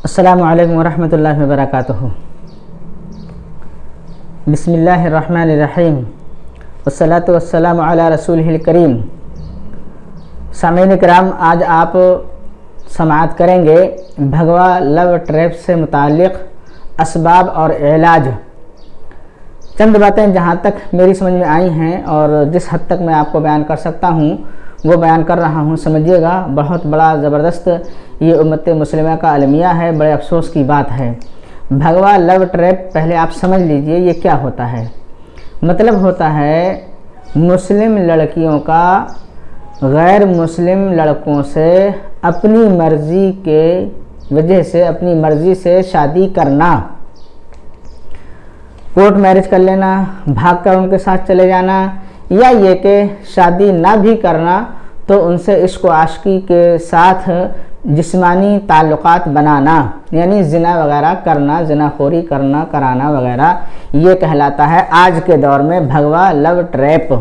السلام علیکم ورحمۃ اللہ وبرکاتہ۔ بسم اللہ الرحمن الرحیم والصلاۃ والسلام علی رسولہ الکریم۔ سامعین کرام، آج آپ سماعت کریں گے بھگوا لو ٹریپ سے متعلق اسباب اور علاج۔ چند باتیں جہاں تک میری سمجھ میں آئی ہیں اور جس حد تک میں آپ کو بیان کر سکتا ہوں وہ بیان کر رہا ہوں، سمجھیے گا۔ بہت بڑا زبردست یہ امت مسلمہ کا المیہ ہے، بڑے افسوس کی بات ہے۔ بھگوا لو ٹریپ پہلے آپ سمجھ لیجئے یہ کیا ہوتا ہے۔ مطلب ہوتا ہے مسلم لڑکیوں کا غیر مسلم لڑکوں سے اپنی مرضی کے وجہ سے اپنی مرضی سے شادی کرنا، کورٹ میرج کر لینا، بھاگ کر ان کے ساتھ چلے جانا، یا یہ کہ شادی نہ بھی کرنا تو ان سے عشق و عاشقی کے ساتھ جسمانی تعلقات بنانا، یعنی زنا وغیرہ کرنا، زنا خوری کرنا کرانا وغیرہ، یہ کہلاتا ہے آج کے دور میں بھگوا لو ٹریپ۔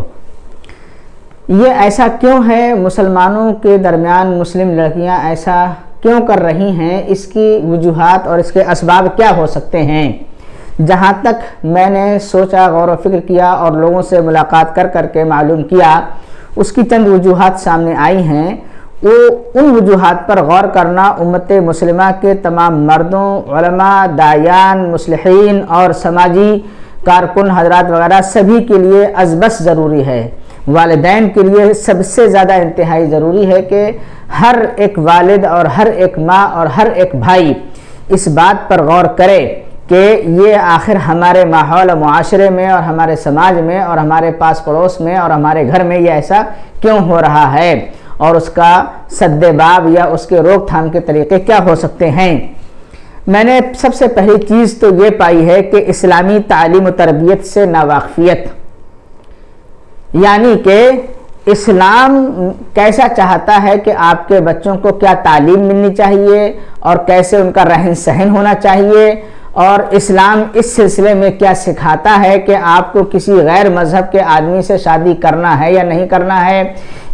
یہ ایسا کیوں ہے؟ مسلمانوں کے درمیان مسلم لڑکیاں ایسا کیوں کر رہی ہیں؟ اس کی وجوہات اور اس کے اسباب کیا ہو سکتے ہیں؟ جہاں تک میں نے سوچا، غور و فکر کیا اور لوگوں سے ملاقات کر کے معلوم کیا، اس کی چند وجوہات سامنے آئی ہیں۔ وہ ان وجوہات پر غور کرنا امت مسلمہ کے تمام مردوں، علماء، داعیان، مصلحین اور سماجی کارکن حضرات وغیرہ سبھی کے لیے ازبس ضروری ہے۔ والدین کے لیے سب سے زیادہ انتہائی ضروری ہے کہ ہر ایک والد اور ہر ایک ماں اور ہر ایک بھائی اس بات پر غور کرے کہ یہ آخر ہمارے ماحول و معاشرے میں اور ہمارے سماج میں اور ہمارے پاس پڑوس میں اور ہمارے گھر میں یہ ایسا کیوں ہو رہا ہے، اور اس کا سد باب یا اس کے روک تھام کے طریقے کیا ہو سکتے ہیں۔ میں نے سب سے پہلی چیز تو یہ پائی ہے کہ اسلامی تعلیم و تربیت سے ناواقفیت، یعنی کہ اسلام کیسا چاہتا ہے کہ آپ کے بچوں کو کیا تعلیم ملنی چاہیے اور کیسے ان کا رہن سہن ہونا چاہیے، اور اسلام اس سلسلے میں کیا سکھاتا ہے کہ آپ کو کسی غیر مذہب کے آدمی سے شادی کرنا ہے یا نہیں کرنا ہے،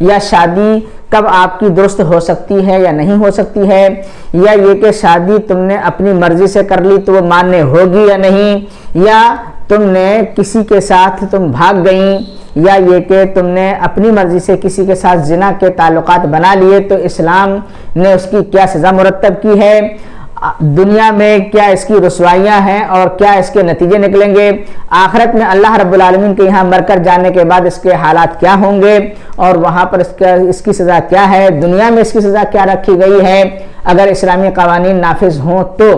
یا شادی کب آپ کی درست ہو سکتی ہے یا نہیں ہو سکتی ہے، یا یہ کہ شادی تم نے اپنی مرضی سے کر لی تو وہ ماننے ہوگی یا نہیں، یا تم نے کسی کے ساتھ تم بھاگ گئیں، یا یہ کہ تم نے اپنی مرضی سے کسی کے ساتھ زنا کے تعلقات بنا لیے تو اسلام نے اس کی کیا سزا مرتب کی ہے، دنیا میں کیا اس کی رسوائیاں ہیں اور کیا اس کے نتیجے نکلیں گے، آخرت میں اللہ رب العالمین کے یہاں مر کر جانے کے بعد اس کے حالات کیا ہوں گے اور وہاں پر اس کی سزا کیا ہے، دنیا میں اس کی سزا کیا رکھی گئی ہے اگر اسلامی قوانین نافذ ہوں تو۔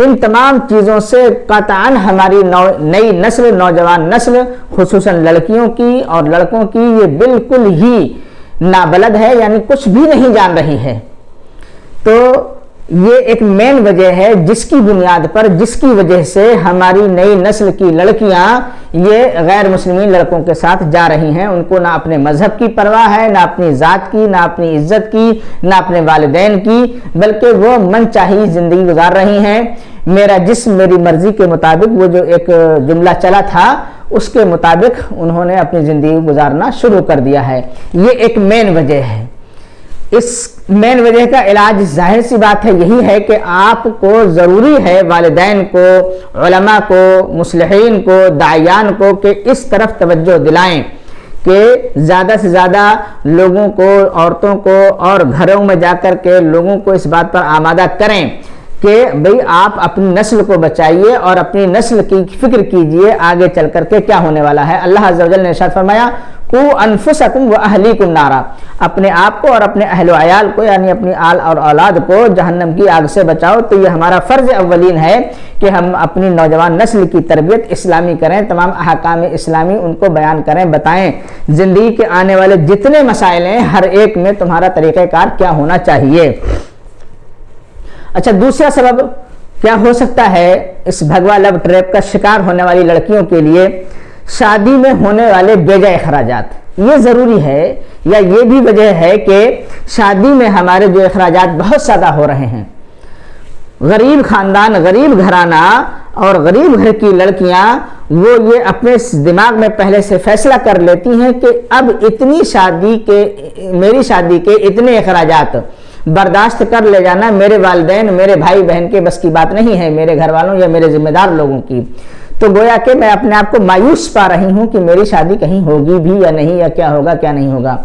ان تمام چیزوں سے قطعاً ہماری نئی نسل، نوجوان نسل، خصوصاً لڑکیوں کی اور لڑکوں کی یہ بالکل ہی نابلد ہے، یعنی کچھ بھی نہیں جان رہی ہے۔ تو یہ ایک مین وجہ ہے جس کی بنیاد پر، جس کی وجہ سے ہماری نئی نسل کی لڑکیاں یہ غیر مسلمین لڑکوں کے ساتھ جا رہی ہیں۔ ان کو نہ اپنے مذہب کی پرواہ ہے، نہ اپنی ذات کی، نہ اپنی عزت کی، نہ اپنے والدین کی، بلکہ وہ من چاہی زندگی گزار رہی ہیں۔ میرا جسم میری مرضی کے مطابق، وہ جو ایک جملہ چلا تھا، اس کے مطابق انہوں نے اپنی زندگی گزارنا شروع کر دیا ہے۔ یہ ایک مین وجہ ہے۔ اس مین وجہ کا علاج ظاہر سی بات ہے یہی ہے کہ آپ کو ضروری ہے، والدین کو، علماء کو، مصلحین کو، داعیان کو، کہ اس طرف توجہ دلائیں کہ زیادہ سے زیادہ لوگوں کو، عورتوں کو اور گھروں میں جا کر کے لوگوں کو اس بات پر آمادہ کریں کہ بھئی آپ اپنی نسل کو بچائیے اور اپنی نسل کی فکر کیجئے آگے چل کر کے کیا ہونے والا ہے۔ اللہ عز و جل نے ارشاد فرمایا قُوا أَنفُسَكُمْ وَأَهْلِيكُمْ نَارًا، اپنے آپ کو اور اپنے اہل و عیال کو، یعنی اپنی آل اور اولاد کو جہنم کی آگ سے بچاؤ۔ تو یہ ہمارا فرض اولین ہے کہ ہم اپنی نوجوان نسل کی تربیت اسلامی کریں، تمام احکام اسلامی ان کو بیان کریں، بتائیں۔ زندگی کے آنے والے جتنے مسائل ہیں ہر ایک میں تمہارا طریقہ کار کیا ہونا چاہیے۔ اچھا، دوسرا سبب کیا ہو سکتا ہے اس بھگوا لو ٹریپ کا شکار ہونے والی لڑکیوں کے لیے؟ شادی میں ہونے والے بیجا اخراجات۔ یہ ضروری ہے، یا یہ بھی وجہ ہے کہ شادی میں ہمارے جو اخراجات بہت زیادہ ہو رہے ہیں۔ غریب خاندان، غریب گھرانہ اور غریب گھر کی لڑکیاں وہ یہ اپنے دماغ میں پہلے سے فیصلہ کر لیتی ہیں کہ اب اتنی شادی کے، میری شادی کے اتنے اخراجات، برداشت کر لے جانا میرے والدین میرے بھائی بہن کے بس کی بات نہیں ہے، میرے گھر والوں یا میرے ذمہ دار لوگوں کی. تو گویا کہ میں اپنے آپ کو مایوس پا رہی ہوں کہ میری شادی کہیں ہوگی بھی یا نہیں، یا کیا ہوگا کیا نہیں ہوگا.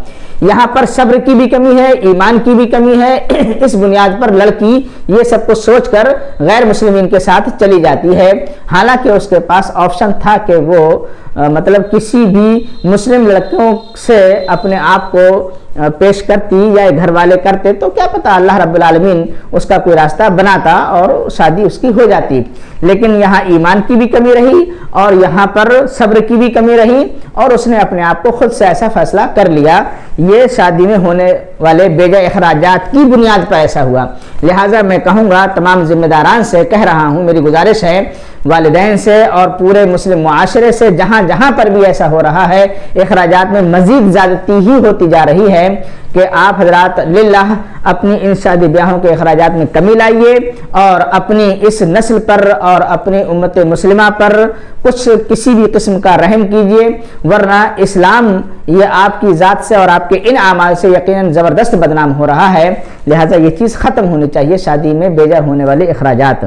یہاں پر صبر کی بھی کمی ہے، ایمان کی بھی کمی ہے. اس بنیاد پر لڑکی یہ سب کچھ سوچ کر غیر مسلمین کے ساتھ چلی جاتی ہے، حالانکہ اس کے پاس آپشن تھا کہ وہ مطلب کسی بھی مسلم لڑکیوں سے اپنے آپ کو پیش کرتی یا گھر والے کرتے تو کیا پتا اللہ رب العالمین اس کا کوئی راستہ بناتا اور شادی اس کی ہو جاتی. لیکن یہاں ایمان کی بھی کمی رہی اور یہاں پر صبر کی بھی کمی رہی اور اس نے اپنے آپ کو خود سے ایسا فیصلہ کر لیا. یہ شادی میں ہونے والے بے جا اخراجات کی بنیاد پر ایسا ہوا. لہٰذا میں کہوں گا تمام ذمہ داران سے کہہ رہا ہوں، میری گزارش ہے والدین سے اور پورے مسلم معاشرے سے، جہاں جہاں پر بھی ایسا ہو رہا ہے اخراجات میں مزید زیادتی ہی ہوتی جا رہی ہے، کہ آپ حضرات للہ اپنی ان شادی بیاہوں کے اخراجات میں کمی لائیے اور اپنی اس نسل پر اور اپنی امت مسلمہ پر کچھ کسی بھی قسم کا رحم کیجیے، ورنہ اسلام یہ آپ کی ذات سے اور آپ کے ان اعمال سے یقیناً زبردست بدنام ہو رہا ہے. لہٰذا یہ چیز ختم ہونی چاہیے، شادی میں بے جا ہونے والے اخراجات.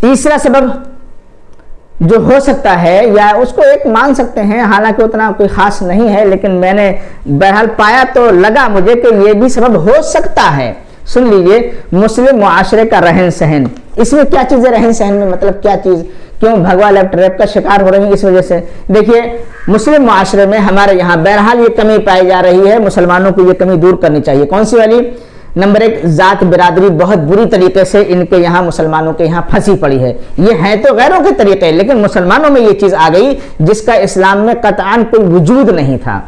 تیسرا سبب جو ہو سکتا ہے یا اس کو ایک مان سکتے ہیں، حالانکہ اتنا کوئی خاص نہیں ہے، لیکن میں نے بہرحال پایا تو لگا مجھے کہ یہ بھی سبب ہو سکتا ہے. سن لیجئے، مسلم معاشرے کا رہن سہن. اس میں کیا چیز ہے رہن سہن میں؟ مطلب کیا چیز، کیوں بھگوا لیفٹ ریپ کا شکار ہو رہی ہیں؟ اس وجہ سے دیکھیے مسلم معاشرے میں ہمارے یہاں بہرحال یہ کمی پائی جا رہی ہے، مسلمانوں کو یہ کمی دور کرنی چاہیے. کون سی والی؟ نمبر ایک، ذات برادری بہت بری طریقے سے ان کے یہاں مسلمانوں کے یہاں پھنسی پڑی ہے. یہ ہیں تو غیروں کے طریقے، لیکن مسلمانوں میں یہ چیز آ گئی جس کا اسلام میں قطعاً کوئی وجود نہیں تھا.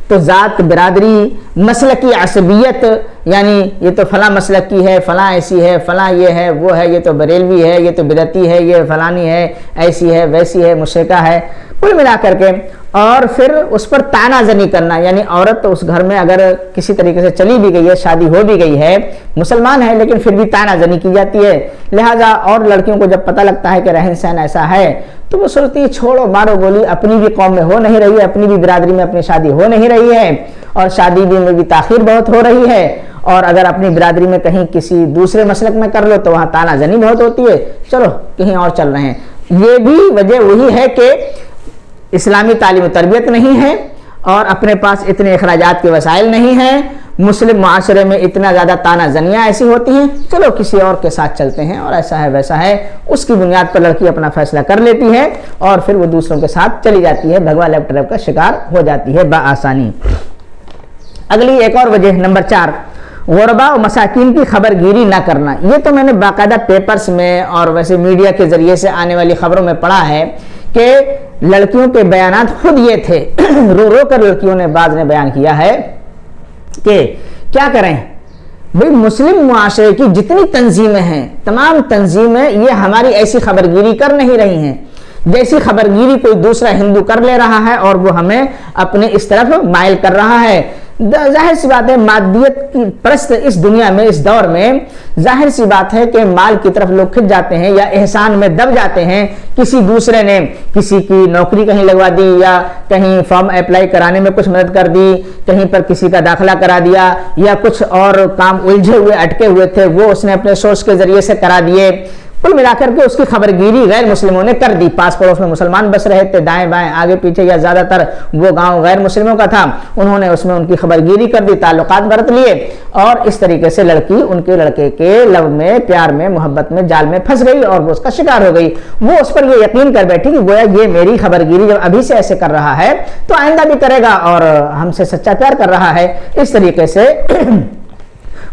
تو ذات برادری، مسلکی عصبیت، یعنی یہ تو فلاں مسلک کی ہے، فلاں ایسی ہے، فلاں یہ ہے وہ ہے، یہ تو بریلوی ہے، یہ تو بدعتی ہے، یہ فلانی ہے، ایسی ہے ویسی ہے، مشرکہ ہے، کل ملا کر کے. اور پھر اس پر طعنہ زنی کرنا، یعنی عورت تو اس گھر میں اگر کسی طریقے سے چلی بھی گئی ہے، شادی ہو بھی گئی ہے، مسلمان ہے، لیکن پھر بھی طعنہ زنی کی جاتی ہے. لہٰذا اور لڑکیوں کو جب پتہ لگتا ہے کہ رہن سہن ایسا ہے تو وہ سوچتی ہے چھوڑو مارو گولی، اپنی بھی قوم میں ہو نہیں رہی ہے، اپنی بھی برادری میں اپنی شادی ہو نہیں رہی ہے، اور شادی میں بھی تاخیر بہت ہو رہی ہے، اور اگر اپنی برادری میں کہیں کسی دوسرے مسلک میں کر لو تو وہاں طعنہ زنی بہت ہوتی ہے، چلو کہیں اور چل رہے ہیں. یہ بھی وجہ وہی ہے کہ اسلامی تعلیم و تربیت نہیں ہے اور اپنے پاس اتنے اخراجات کے وسائل نہیں ہیں. مسلم معاشرے میں اتنا زیادہ طعنہ زنیاں ایسی ہوتی ہیں، چلو کسی اور کے ساتھ چلتے ہیں اور ایسا ہے ویسا ہے. اس کی بنیاد پر لڑکی اپنا فیصلہ کر لیتی ہے اور پھر وہ دوسروں کے ساتھ چلی جاتی ہے، بھگوا لیفٹ ریپ کا شکار ہو جاتی ہے بآسانی. اگلی ایک اور وجہ نمبر 4، غربا و مساکین کی خبر گیری نہ کرنا. یہ تو میں نے باقاعدہ پیپرز میں اور ویسے میڈیا کے ذریعے سے آنے والی خبروں میں پڑھا ہے کہ لڑکیوں کے بیانات خود یہ تھے، رو رو کر لڑکیوں نے بعض نے بیان کیا ہے کہ کیا کریں بھئی، مسلم معاشرے کی جتنی تنظیمیں ہیں تمام تنظیمیں یہ ہماری ایسی خبرگیری کر نہیں رہی ہیں جیسی خبرگیری کوئی دوسرا ہندو کر لے رہا ہے اور وہ ہمیں اپنے اس طرف مائل کر رہا ہے. ظاہر سی بات ہے مادیت کی پرست اس دنیا میں اس دور میں ظاہر سی بات ہے کہ مال کی طرف لوگ کھنچ جاتے ہیں یا احسان میں دب جاتے ہیں. کسی دوسرے نے کسی کی نوکری کہیں لگوا دی یا کہیں فارم اپلائی کرانے میں کچھ مدد کر دی، کہیں پر کسی کا داخلہ کرا دیا یا کچھ اور کام الجھے ہوئے اٹکے ہوئے تھے وہ اس نے اپنے سورس کے ذریعے سے کرا دیے. کل ملا کر کے اس کی خبرگیری غیر مسلموں نے کر دی. پاس پڑوس میں مسلمان بس رہے تھے، دائیں بائیں آگے پیچھے یا زیادہ تر وہ گاؤں غیر مسلموں کا تھا، انہوں نے اس میں ان کی خبرگیری کر دی، تعلقات برت لیے اور اس طریقے سے لڑکی ان کے لڑکے کے لو میں، پیار میں، محبت میں، جال میں پھنس گئی اور وہ اس کا شکار ہو گئی. وہ اس پر یہ یقین کر بیٹھی کہ گویا یہ میری خبرگیری جب ابھی سے ایسے کر رہا ہے تو آئندہ بھی کرے گا اور ہم سے سچا پیار کر رہا ہے. اس طریقے سے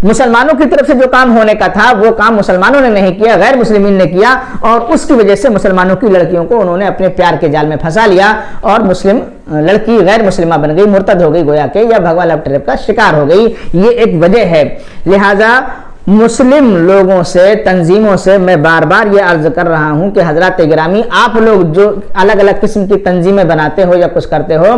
مسلمانوں کی طرف سے جو کام ہونے کا تھا وہ کام مسلمانوں نے نہیں کیا، غیر مسلمین نے کیا اور اس کی وجہ سے مسلمانوں کی لڑکیوں کو انہوں نے اپنے پیار کے جال میں پھنسا لیا اور مسلم لڑکی غیر مسلمہ بن گئی، مرتد ہو گئی گویا کہ، یا بھگوا لیفٹ ریپ کا شکار ہو گئی. یہ ایک وجہ ہے. لہٰذا مسلم لوگوں سے، تنظیموں سے میں بار بار یہ عرض کر رہا ہوں کہ حضرات گرامی، آپ لوگ جو الگ الگ قسم کی تنظیمیں بناتے ہو یا کچھ کرتے ہو،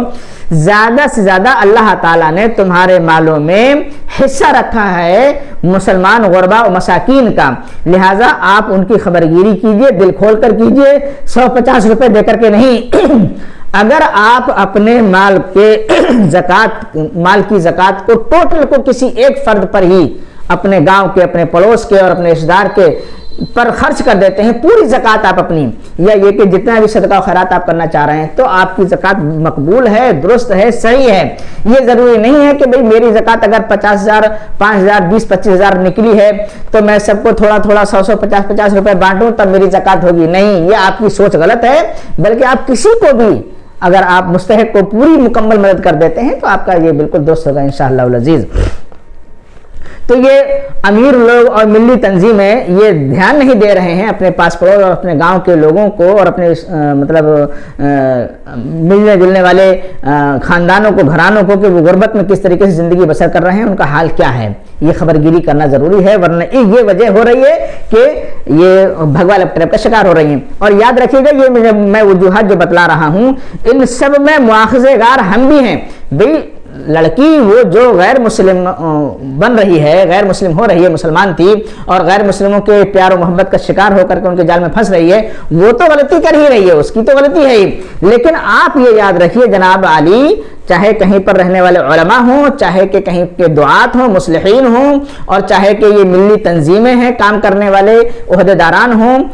زیادہ سے زیادہ اللہ تعالیٰ نے تمہارے مالوں میں حصہ رکھا ہے مسلمان غربا و مساکین کا. لہٰذا آپ ان کی خبرگیری کیجئے، دل کھول کر کیجئے، 150 روپے دے کر کے نہیں. اگر آپ اپنے مال کے زکوٰۃ، مال کی زکوٰۃ کو ٹوٹل کو کسی ایک فرد پر ہی، اپنے گاؤں کے، اپنے پڑوس کے اور اپنے رشتہ دار کے پر خرچ کر دیتے ہیں پوری زکوٰۃ آپ اپنی، یا یہ کہ جتنا بھی صدقہ و خیرات آپ کرنا چاہ رہے ہیں تو آپ کی زکوٰۃ مقبول ہے، درست ہے، صحیح ہے۔ یہ ضروری نہیں ہے کہ بھئی میری زکوٰۃ اگر 50,000، 5,000، 20، 25,000 نکلی ہے تو میں سب کو تھوڑا تھوڑا 100، 50 روپے بانٹوں تب میری زکوٰۃ ہوگی، نہیں، یہ آپ کی سوچ غلط ہے۔ بلکہ آپ کسی کو بھی اگر آپ مستحق کو پوری مکمل مدد کر دیتے ہیں تو آپ کا یہ بالکل درست ہوگا انشاءاللہ العزیز۔ تو یہ امیر لوگ اور ملی تنظیمیں یہ دھیان نہیں دے رہے ہیں اپنے پاس پڑوس اور اپنے گاؤں کے لوگوں کو اور اپنے مطلب ملنے جلنے والے خاندانوں کو، گھرانوں کو، کہ وہ غربت میں کس طریقے سے زندگی بسر کر رہے ہیں، ان کا حال کیا ہے، یہ خبر گیری کرنا ضروری ہے، ورنہ یہ وجہ ہو رہی ہے کہ یہ بھگوا لپ ٹریپ کا شکار ہو رہی ہیں۔ اور یاد رکھیے گا یہ میں وجوہات جو بتلا رہا ہوں ان سب میں مواخذے گار ہم بھی ہیں۔ بھئی لڑکی وہ جو غیر مسلم بن رہی ہے، غیر مسلم ہو رہی ہے، مسلمان تھی اور غیر مسلموں کے پیار و محبت کا شکار ہو کر کے ان کے جال میں پھنس رہی ہے، وہ تو غلطی کر ہی رہی ہے، اس کی تو غلطی ہے ہی، لیکن آپ یہ یاد رکھیے جناب علی، چاہے کہیں پر رہنے والے علماء ہوں، چاہے کہ کہیں کے دعات ہوں، مصلحین ہوں، اور چاہے کہ یہ ملی تنظیمیں ہیں، کام کرنے والے عہدیداران ہوں،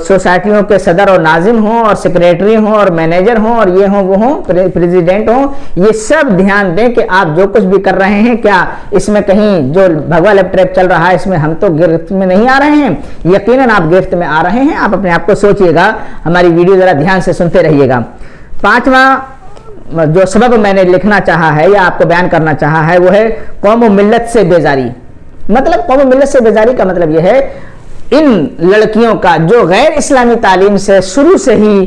سوسائٹیوں کے صدر اور ناظم ہوں اور سیکریٹری ہوں اور مینیجر ہوں اور یہ ہوں وہ ہوں، پریزیڈنٹ ہوں، یہ سب دھیان دیں کہ آپ جو کچھ بھی کر رہے ہیں کیا اس میں کہیں جو بھگوا لپ ٹریپ چل رہا ہے اس میں ہم تو گرفت میں نہیں آ رہے ہیں؟ یقیناً آپ گرفت میں آ رہے ہیں۔ آپ اپنے آپ کو سوچئے گا، ہماری ویڈیو ذرا دھیان سے سنتے رہیے گا۔ پانچواں جو سبب میں نے لکھنا چاہا ہے یا آپ کو بیان کرنا چاہا ہے وہ ہے قوم و ملت سے بیزاری۔ مطلب قوم و ملت سے بیزاری کا مطلب یہ ہے ان لڑکیوں کا جو غیر اسلامی تعلیم سے شروع سے ہی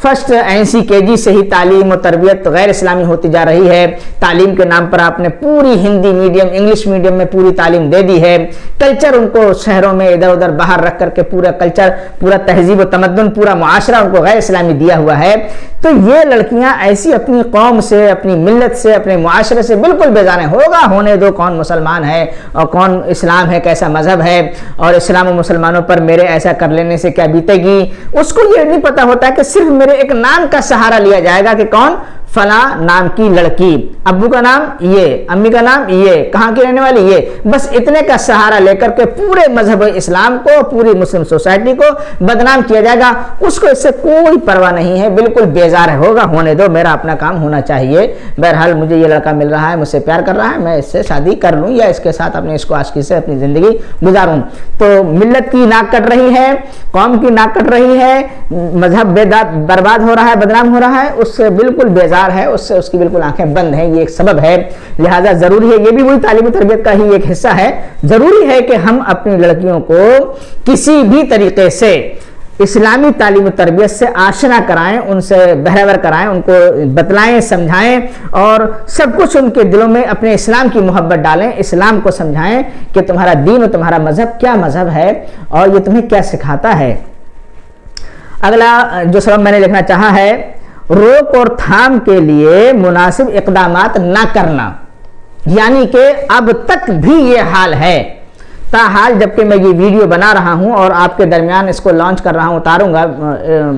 فرسٹ NC-KG سے ہی تعلیم و تربیت غیر اسلامی ہوتی جا رہی ہے، تعلیم کے نام پر آپ نے پوری ہندی میڈیم، انگلش میڈیم میں پوری تعلیم دے دی ہے، کلچر ان کو شہروں میں ادھر ادھر باہر رکھ کر کے پورا کلچر، پورا تہذیب و تمدن، پورا معاشرہ ان کو غیر اسلامی دیا ہوا ہے، تو یہ لڑکیاں ایسی اپنی قوم سے، اپنی ملت سے، اپنے معاشرے سے بالکل بیزار ہیں۔ ہوگا ہونے دو، کون مسلمان ہے اور کون اسلام ہے، کیسا مذہب ہے، اور اسلام و مسلمانوں پر میرے ایسا کر لینے سے کیا بیتے گی، اس کو یہ نہیں پتا ہوتا کہ صرف میرے ایک نام کا سہارا لیا جائے گا کہ کون، فلاں نام کی لڑکی، ابو کا نام یہ، امی کا نام یہ، کہاں کی رہنے والی یہ، بس اتنے کا سہارا لے کر کے پورے مذہب اسلام کو، پوری مسلم سوسائٹی کو بدنام کیا جائے گا، اس کو اس سے کوئی پرواہ نہیں ہے، بالکل بیزار ہے۔ ہوگا ہونے دو، میرا اپنا کام ہونا چاہیے، بہرحال مجھے یہ لڑکا مل رہا ہے، مجھ سے پیار کر رہا ہے، میں اس سے شادی کر لوں یا اس کے ساتھ اپنے اس کو عاشقی سے اپنی زندگی گزاروں۔ تو ملت کی ناک کٹ رہی ہے، قوم کی ناک کٹ رہی ہے، مذہب برباد ہو رہا ہے، بدنام ہو رہا ہے، اس سے بالکل بیزار ہے، اس سے اس کی بالکل آنکھیں بند ہیں، یہ ایک سبب ہے۔ لہذا ضروری ہے، یہ بھی وہی تعلیمی تربیت کا ہی ایک حصہ ہے، ضروری ہے کہ ہم اپنی لڑکیوں کو کسی بھی طریقے سے اسلامی تعلیم و تربیت سے آشنا کرائیں، ان سے بہرور کرائیں، ان کو بتلائیں، سمجھائیں، اور سب کچھ ان کے دلوں میں اپنے اسلام کی محبت ڈالیں، اسلام کو سمجھائیں کہ تمہارا دین اور تمہارا مذہب کیا مذہب ہے اور یہ تمہیں کیا سکھاتا ہے۔ اگلا جو سبب میں نے لکھنا چاہا ہے، روک اور تھام کے لیے مناسب اقدامات نہ کرنا، یعنی کہ اب تک بھی یہ حال ہے، تاحال جبکہ میں یہ ویڈیو بنا رہا ہوں اور آپ کے درمیان اس کو لانچ کر رہا ہوں، اتاروں گا،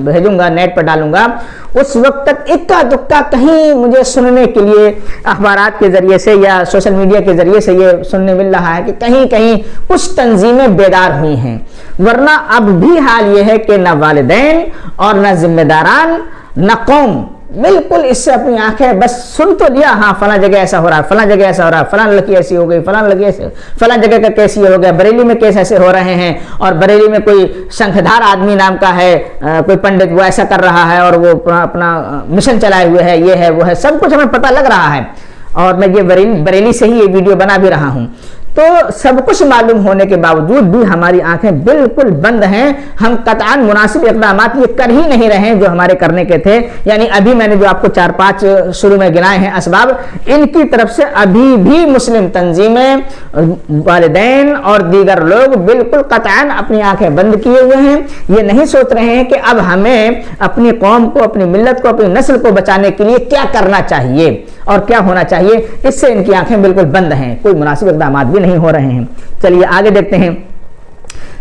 بھیجوں گا، نیٹ پر ڈالوں گا، اس وقت تک اکا دکا کہیں مجھے سننے کے لیے اخبارات کے ذریعے سے یا سوشل میڈیا کے ذریعے سے یہ سننے مل رہا ہے کہ کہیں کہیں کچھ تنظیمیں بیدار ہوئی ہیں، ورنہ اب بھی حال یہ ہے کہ نہ والدین اور نہ ذمہ داران نہ قوم بالکل اس سے اپنی آنکھیں بس سن تو لیا، ہاں فلاں جگہ ایسا ہو رہا ہے، فلاں جگہ ایسا ہو رہا ہے، فلاں لڑکی ایسی ہو گئی، فلاں لڑکی ایسی، فلاں جگہ کا کیس یہ ہو گیا، بریلی میں کیس ایسے ہو رہے ہیں، اور بریلی میں کوئی شنکھدھار آدمی نام کا ہے، کوئی پنڈت، وہ ایسا کر رہا ہے اور وہ اپنا مشن چلائے ہوئے ہے، یہ ہے وہ ہے، سب کچھ ہمیں پتہ لگ رہا ہے، اور میں یہ بریلی سے ہی یہ ویڈیو بنا بھی رہا ہوں۔ تو سب کچھ معلوم ہونے کے باوجود بھی ہماری آنکھیں بالکل بند ہیں، ہم قطعاً مناسب اقدامات یہ کر ہی نہیں رہے ہیں جو ہمارے کرنے کے تھے، یعنی ابھی میں نے جو آپ کو 4-5 شروع میں گنائے ہیں اسباب، ان کی طرف سے ابھی بھی مسلم تنظیمیں، والدین اور دیگر لوگ بالکل قطعاً اپنی آنکھیں بند کیے ہوئے ہیں، یہ نہیں سوچ رہے ہیں کہ اب ہمیں اپنی قوم کو، اپنی ملت کو، اپنی نسل کو بچانے کے لیے کیا کرنا چاہیے اور کیا ہونا چاہیے، اس سے ان کی آنکھیں بالکل بند ہیں، کوئی مناسب اقدامات بھی نہیں ہو رہے ہیں۔ چلیے آگے دیکھتے ہیں۔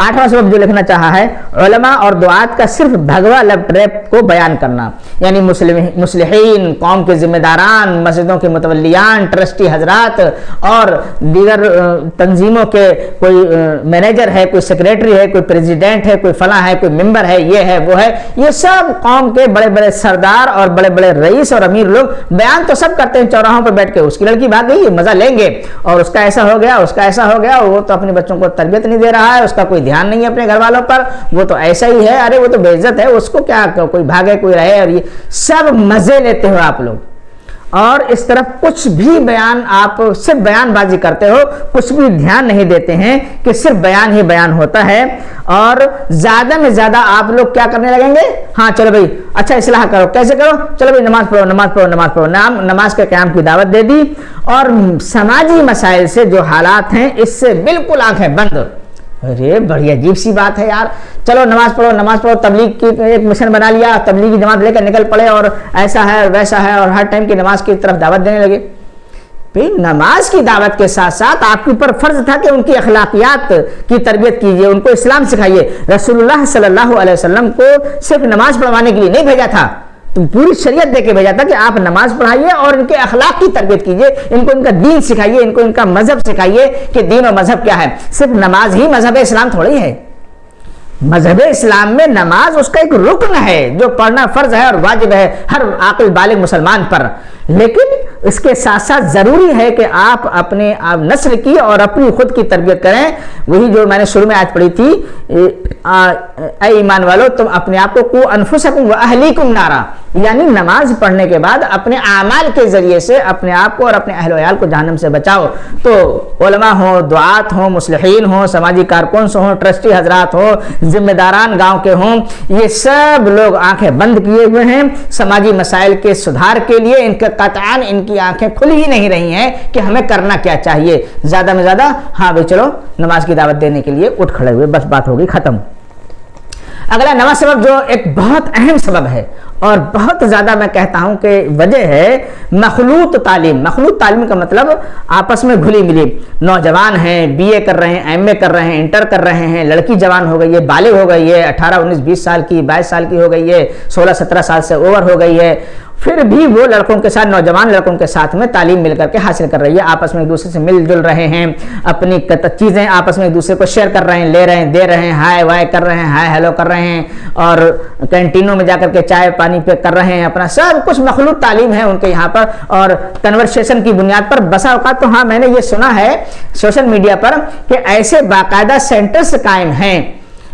8واں سبب جو لکھنا چاہا ہے، علماء اور دعات کا صرف بھگوا لب ٹریپ کو بیان کرنا، یعنی مصلحین، قوم کے ذمہ داران، مسجدوں کے متولیان، ٹرسٹی حضرات اور دیگر تنظیموں کے کوئی مینیجر ہے، کوئی سیکریٹری ہے، کوئی پریزیڈنٹ ہے، کوئی فلاں ہے، کوئی ممبر ہے، یہ ہے وہ ہے، یہ سب قوم کے بڑے بڑے سردار اور بڑے بڑے رئیس اور امیر لوگ بیان تو سب کرتے ہیں چوراہوں پر بیٹھ کے، اس کی لڑکی بھاگ گئی، مزہ لیں گے، اور اس کا ایسا ہو گیا، اس کا ایسا ہو گیا، وہ تو اپنے بچوں کو تربیت نہیں دے رہا ہے، اس کا کوئی دھیان نہیں ہے اپنے گھر والوں پر، وہ تو ایسا ہی ہے، ارے وہ تو بے عزت ہے، اس کو کیا، کوئی بھاگے کوئی رہے، اور یہ سب مزے لیتے ہو آپ لوگ، اور اس طرف کچھ بھی بیان، آپ صرف بیان بازی کرتے ہو، کچھ بھی دھیان نہیں دیتے ہیں کہ صرف بیان ہی بیان ہوتا ہے، اور زیادہ میں زیادہ آپ لوگ کیا کرنے لگیں گے، ہاں چلو بھائی اچھا اصلاح کرو، کیسے کرو، چلو بھائی نماز پڑھو نماز پڑھو نماز پڑھو، نماز کے قیام کی دعوت دے دی، اور سماجی مسائل سے جو حالات ہیں اس سے بالکل آنکھیں بند۔ ارے بڑی عجیب سی بات ہے یار، چلو نماز پڑھو، تبلیغ کی ایک مشن بنا لیا، تبلیغی جماعت لے کر نکل پڑے، اور ایسا ہے ویسا ہے، اور ہر ٹائم کی نماز کی طرف دعوت دینے لگے۔ پھر نماز کی دعوت کے ساتھ ساتھ آپ کے اوپر فرض تھا کہ ان کی اخلاقیات کی تربیت کیجیے، ان کو اسلام سکھائیے۔ رسول اللہ صلی اللہ علیہ وسلم کو صرف نماز پڑھوانے کے لیے نہیں بھیجا تھا، تو پوری شریعت دے کے بھیجا تھا کہ آپ نماز پڑھائیے اور ان کے اخلاق کی تربیت کیجیے، ان کو ان کا دین سکھائیے، ان کو ان کا مذہب سکھائیے کہ دین و مذہب کیا ہے۔ صرف نماز ہی مذہب اسلام تھوڑی ہے، مذہب اسلام میں نماز اس کا ایک رکن ہے جو پڑھنا فرض ہے اور واجب ہے ہر عاقل بالغ مسلمان پر، لیکن اس کے ساتھ ساتھ ضروری ہے کہ آپ اپنے نسل کی اور اپنی خود کی تربیت کریں۔ وہی جو میں نے شروع میں آیت پڑھی تھی، اے ایمان والو تم اپنے آپ کو قو انفسکم و اہلیکم نارا، یعنی نماز پڑھنے کے بعد اپنے اعمال کے ذریعے سے اپنے آپ کو اور اپنے اہل و عیال کو جہنم سے بچاؤ۔ تو علماء ہوں، دعات ہوں، مصلحین ہوں، سماجی کارکنز ہوں، ٹرسٹی حضرات ہوں، ذمہ داران گاؤں کے ہوں، یہ سب لوگ آنکھیں بند کیے ہوئے ہیں سماجی مسائل کے سدھار کے لیے، ان کے قطعاً ان کی آنکھیں کھل ہی نہیں رہی ہیں کہ ہمیں کرنا کیا چاہیے۔ زیادہ میں زیادہ ہاں بھائی چلو نماز کی دعوت دینے کے لیے اٹھ کھڑے ہوئے، بس بات ہوگی ختم۔ اگلا نواں سبب جو ایک بہت اہم سبب ہے اور بہت زیادہ میں کہتا ہوں کہ وجہ ہے مخلوط تعلیم۔ مخلوط تعلیم کا مطلب آپس میں گھلی ملی، نوجوان ہیں، بی اے کر رہے ہیں، ایم اے کر رہے ہیں، انٹر کر رہے ہیں، لڑکی جوان ہو گئی ہے، بالغ ہو گئی ہے، 18 19 20 سال کی، 22 سال کی ہو گئی ہے، 16 17 سال سے اوور ہو گئی ہے، پھر بھی وہ لڑکوں کے ساتھ، نوجوان لڑکوں کے ساتھ میں تعلیم مل کر کے حاصل کر رہی ہے، آپس میں ایک دوسرے سے مل جل رہے ہیں، اپنی چیزیں آپس میں ایک دوسرے کو شیئر کر رہے ہیں، لے رہے ہیں، دے رہے ہیں، ہائے وائے کر رہے ہیں، ہائے ہیلو کر رہے ہیں، اور کینٹینوں میں جا کر کے چائے پانی پہ کر رہے ہیں، اپنا سب کچھ مخلوط تعلیم ہے ان کے یہاں پر، اور کنورسیشن کی بنیاد پر بسا اوقات تو ہاں میں نے یہ سنا ہے سوشل میڈیا پر کہ ایسے باقاعدہ سینٹرز قائم ہیں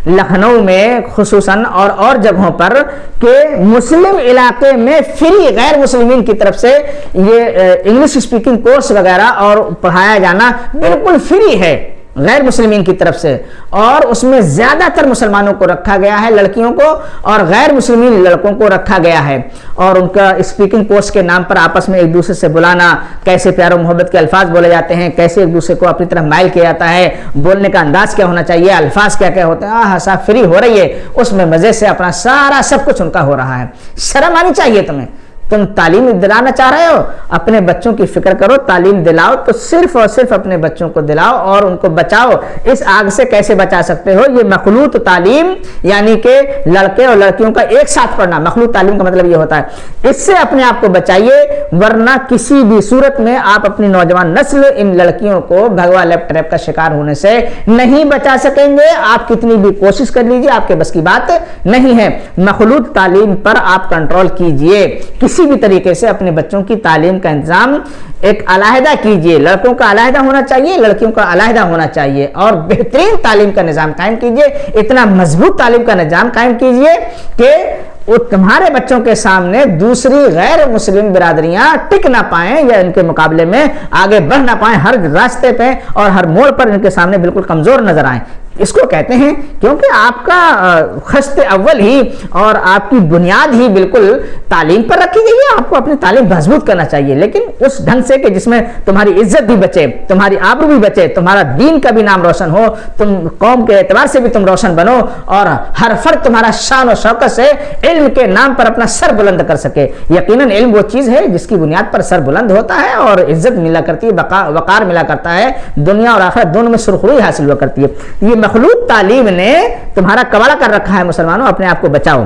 لکھنؤ میں خصوصاً اور جگہوں پر کہ مسلم علاقے میں فری غیر مسلمین کی طرف سے یہ انگلش اسپیکنگ کورس وغیرہ اور پڑھایا جانا بالکل فری ہے غیر مسلمین کی طرف سے، اور اس میں زیادہ تر مسلمانوں کو رکھا گیا ہے، لڑکیوں کو، اور غیر مسلمین لڑکوں کو رکھا گیا ہے، اور ان کا اسپیکنگ کورس کے نام پر آپس میں ایک دوسرے سے بلانا، کیسے پیار و محبت کے الفاظ بولے جاتے ہیں، کیسے ایک دوسرے کو اپنی طرف مائل کیا جاتا ہے، بولنے کا انداز کیا ہونا چاہیے، الفاظ کیا کیا ہوتے ہیں، صاحب فری ہو رہی ہے، اس میں مزے سے اپنا سارا سب کچھ ان کا ہو رہا ہے۔ شرم آنی چاہیے تمہیں، تم تعلیم دلانا چاہ رہے ہو، اپنے بچوں کی فکر کرو، تعلیم دلاؤ تو صرف اور صرف اپنے بچوں کو دلاؤ اور ان کو بچاؤ۔ اس آگ سے کیسے بچا سکتے ہو؟ یہ مخلوط تعلیم، یعنی کہ لڑکے اور لڑکیوں کا ایک ساتھ پڑھنا، مخلوط تعلیم کا مطلب یہ ہوتا ہے، اس سے اپنے آپ کو بچائیے، ورنہ کسی بھی صورت میں آپ اپنی نوجوان نسل ان لڑکیوں کو بھگوا لیپ ٹریپ کا شکار ہونے سے نہیں بچا سکیں گے، آپ کتنی بھی کوشش کر لیجیے، آپ کے بس کی بات نہیں ہے۔ مخلوط تعلیم پر آپ کنٹرول کیجیے، کسی بھی طریقے سے اپنے بچوں کی تعلیم کا انتظام ایک علیحدہ کیجئے، لڑکوں کا علیحدہ ہونا چاہیے، لڑکیوں کا علیحدہ ہونا چاہیے، اور بہترین تعلیم کا نظام قائم کیجئے، اتنا مضبوط تعلیم کا نظام قائم کیجئے کہ وہ تمہارے بچوں کے سامنے دوسری غیر مسلم برادریاں ٹک نہ پائیں یا ان کے مقابلے میں آگے بڑھ نہ پائیں، ہر راستے پہ اور ہر موڑ پر ان کے سامنے بالکل کمزور نظر آئیں۔ اس کو کہتے ہیں کیونکہ آپ کا خست اول ہی اور آپ کی بنیاد ہی بالکل تعلیم پر رکھی گئی ہے. آپ کو اپنی تعلیم مضبوط کرنا چاہیے, لیکن اس ڈھنگ سے کہ جس میں تمہاری عزت بھی بچے, تمہاری آبرو بھی بچے, تمہارا دین کا بھی نام روشن ہو, تم قوم کے اعتبار سے بھی تم روشن بنو, اور ہر فرد تمہارا شان و شوکت سے علم کے نام پر اپنا سر بلند کر سکے. یقیناً علم وہ چیز ہے جس کی بنیاد پر سر بلند ہوتا ہے اور عزت ملا کرتی ہے, وقار ملا کرتا ہے, دنیا اور آخرت دونوں میں سرخروئی حاصل ہوا کرتی ہے. یہ مخلوط تعلیم نے تمہارا کباڑہ کر رکھا ہے. مسلمانوں اپنے آپ کو بچاؤ.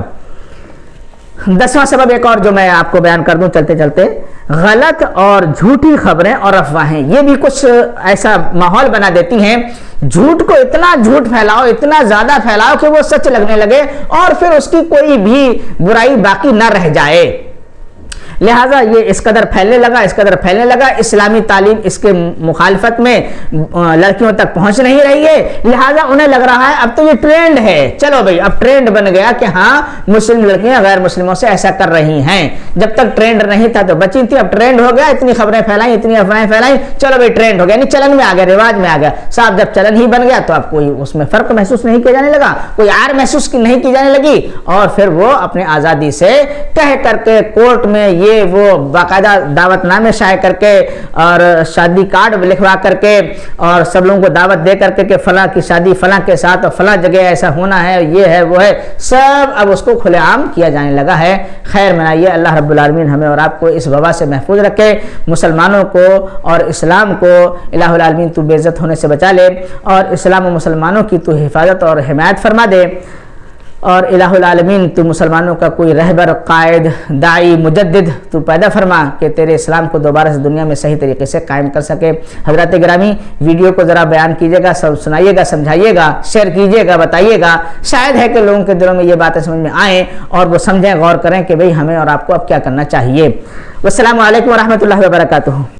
10واں سبب ایک اور جو میں آپ کو بیان کر دوں چلتے چلتے, غلط اور جھوٹی خبریں اور افواہیں. یہ بھی کچھ ایسا ماحول بنا دیتی ہیں, جھوٹ کو اتنا جھوٹ پھیلاؤ, اتنا زیادہ پھیلاؤ کہ وہ سچ لگنے لگے اور پھر اس کی کوئی بھی برائی باقی نہ رہ جائے. لہٰذا یہ اس قدر پھیلنے لگا, اسلامی تعلیم اس کے مخالفت میں لڑکیوں تک پہنچ نہیں رہی ہے. لہٰذا انہیں لگ رہا ہے اب تو یہ ٹرینڈ ہے, چلو بھائی اب ٹرینڈ بن گیا کہ ہاں مسلم لڑکیاں غیر مسلموں سے ایسا کر رہی ہیں. جب تک ٹرینڈ نہیں تھا تو بچی تھی, اب ٹرینڈ ہو گیا, اتنی خبریں پھیلائیں, اتنی افواہیں پھیلائیں, چلو بھائی ٹرینڈ ہو گیا, یعنی چلن میں آ گیا, رواج میں آ گیا. صاحب جب چلن ہی بن گیا تو اب کوئی اس میں فرق محسوس نہیں کیا جانے لگا, کوئی عار محسوس نہیں کی جانے لگی, اور پھر وہ اپنے آزادی سے کہہ کر کے کورٹ میں یہ وہ باقاعدہ دعوت نامے شائع کر کے اور شادی کارڈ لکھوا کر کے اور سب لوگوں کو دعوت دے کر کے کہ فلاں کی شادی فلاں کے ساتھ اور فلاں جگہ ایسا ہونا ہے, یہ ہے وہ ہے, سب اب اس کو کھلے عام کیا جانے لگا ہے. خیر منائیے, اللہ رب العالمین ہمیں اور آپ کو اس وبا سے محفوظ رکھے, مسلمانوں کو اور اسلام کو الہ العالمین تو بے عزت ہونے سے بچا لے, اور اسلام و مسلمانوں کی تو حفاظت اور حمایت فرما دے, اور الہ العالمین تو مسلمانوں کا کوئی رہبر, قائد, داعی, مجدد تو پیدا فرما کہ تیرے اسلام کو دوبارہ سے دنیا میں صحیح طریقے سے قائم کر سکے. حضرات گرامی, ویڈیو کو ذرا بیان کیجیے گا, سنائیے گا, سمجھائیے گا, شیئر کیجیے گا, بتائیے گا, شاید ہے کہ لوگوں کے دلوں میں یہ باتیں سمجھ میں آئیں اور وہ سمجھیں, غور کریں کہ بھئی ہمیں اور آپ کو اب کیا کرنا چاہیے. والسلام علیکم ورحمۃ اللہ وبرکاتہ.